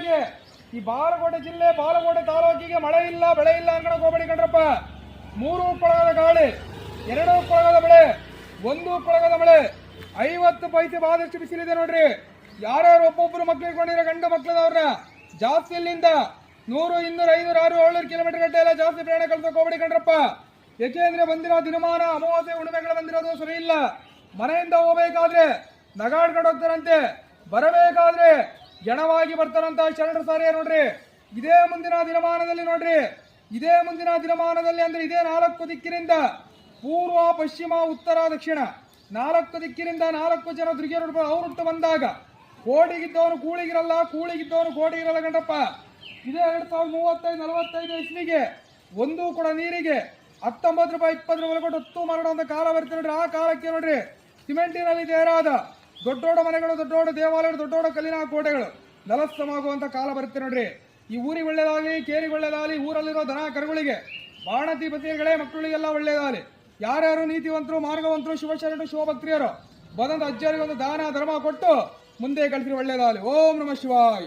ಜಿಲ್ಲೆಗೆ, ಈ ಬಾಗಲಕೋಟೆ ಜಿಲ್ಲೆ ಬಾಗಲಕೋಟೆ ತಾಲೂಕಿಗೆ ಮಳೆ ಇಲ್ಲ ಬೆಳೆ ಇಲ್ಲ ಅನ್ಕೊಳಕ್ ಹೋಗ್ಬೇಡಿ ಕಣ್ರಪ್ಪ. 3 ಕೊಳಗದ ಗಾಳಿ, 2 ಕೊಳಗದ ಬೆಳೆ, 1 ಕೊಳಗದ ಮಳೆ, 50 ಪೈಸೆ ಬಾದಷ್ಟು ಬಿಸಿಲಿದೆ ನೋಡ್ರಿ. ಯಾರ್ಯಾರು ಒಬ್ಬೊಬ್ರು ಮಕ್ಳು ಇಟ್ಕೊಂಡಿರೋ ಗಂಡು ಮಕ್ಳದವ್ರನ್ನ ಜಾಸ್ತಿ ಇಲ್ಲಿಂದ 100, 200, 500, 600, 700 ಕಿಲೋಮೀಟರ್ ಗಂಟೆ ಎಲ್ಲ ಜಾಸ್ತಿ ಪ್ರಯಾಣ ಕಳ್ಸಕ್ ಹೋಗ್ಬೇಡಿ ಕಣ್ರಪ್ಪ. ಏಕೆಂದ್ರೆ ಬಂದಿರೋ ದಿನಮಾನ ಅಮಾವಾಸ್ಯೆ ಉಣಿಮೆಗಳು ಬಂದಿರೋದು ಸರಿ ಇಲ್ಲ. ಮನೆಯಿಂದ ಹೋಗ್ಬೇಕಾದ್ರೆ ನಗಾಡ್ಕೊಂಡು ಹೋಗ್ತಾರಂತೆ, ಬರಬೇಕಾದ್ರೆ ಜನವಾಗಿ ಬರ್ತಾರಂತ ಶರಣರು ಸಾರಿಯ ನೋಡ್ರಿ. ಇದೇ ಮುಂದಿನ ದಿನಮಾನದಲ್ಲಿ ನೋಡ್ರಿ, ಇದೇ ಮುಂದಿನ ದಿನಮಾನದಲ್ಲಿ ಅಂದ್ರೆ ಇದೇ 4 ದಿಕ್ಕಿನಿಂದ ಪೂರ್ವ ಪಶ್ಚಿಮ ಉತ್ತರ ದಕ್ಷಿಣ 4 ದಿಕ್ಕಿನಿಂದ 4 ಜನ ದುರ್ಗಿಯರು ಅವರುಟ್ಟು ಬಂದಾಗ ಕೋಡಿಗಿದ್ದವನು ಕೂಳಿಗಿರಲ್ಲ, ಕೂಳಿಗಿದ್ದವನು ಕೋಡಿಗಿರಲ್ಲ ಗಂಡಪ್ಪ. ಇದೇ 2035, 45 ಇಸ್ವಿಗೆ 1 ಕೂಡ ನೀರಿಗೆ 19 ರೂಪಾಯಿ 20 ರೂಪಾಯಿ ಕೊಟ್ಟು 10 ಮಾಡುವಂತ ಕಾಲ ಬರ್ತೀವಿ ನೋಡ್ರಿ. ಆ ಕಾಲಕ್ಕೆ ನೋಡ್ರಿ ಸಿಮೆಂಟಿನಲ್ಲಿ ತಯಾರಾದ ದೊಡ್ಡ ದೊಡ್ಡ ಮನೆಗಳು, ದೊಡ್ಡ ದೊಡ್ಡ ದೇವಾಲಯಗಳು, ದೊಡ್ಡ ದೊಡ್ಡ ಕಲ್ಲಿನ ಕೋಟೆಗಳು ನೆಲಸ್ಥಮಾಗುವಂತ ಕಾಲ ಬರುತ್ತೆ ನೋಡ್ರಿ. ಈ ಊರಿಗೆ ಒಳ್ಳೇದಾಗಲಿ, ಕೇರಿಗೆ ಒಳ್ಳೇದಾಗಲಿ, ಊರಲ್ಲಿರೋ ದನ ಕರುಗಳಿಗೆ, ಬಾಣತಿ ಬತಿಯರುಗಳೇ ಮಕ್ಕಳಿಗೆಲ್ಲ ಒಳ್ಳೇದಾಗಲಿ. ಯಾರ್ಯಾರು ನೀತಿವಂತರು, ಮಾರ್ಗವಂತರು, ಶಿವಶರಣರು, ಶಿವಭಕ್ತಿಯರು ಬಂದಂತ ಅಜ್ಜರಿಗೆ ಒಂದು ದಾನ ಧರ್ಮ ಕೊಟ್ಟು ಮುಂದೆ ಕಳಿಸಿ ಒಳ್ಳೇದಾಗಲಿ. ಓಂ ನಮಃ ಶಿವಾಯ.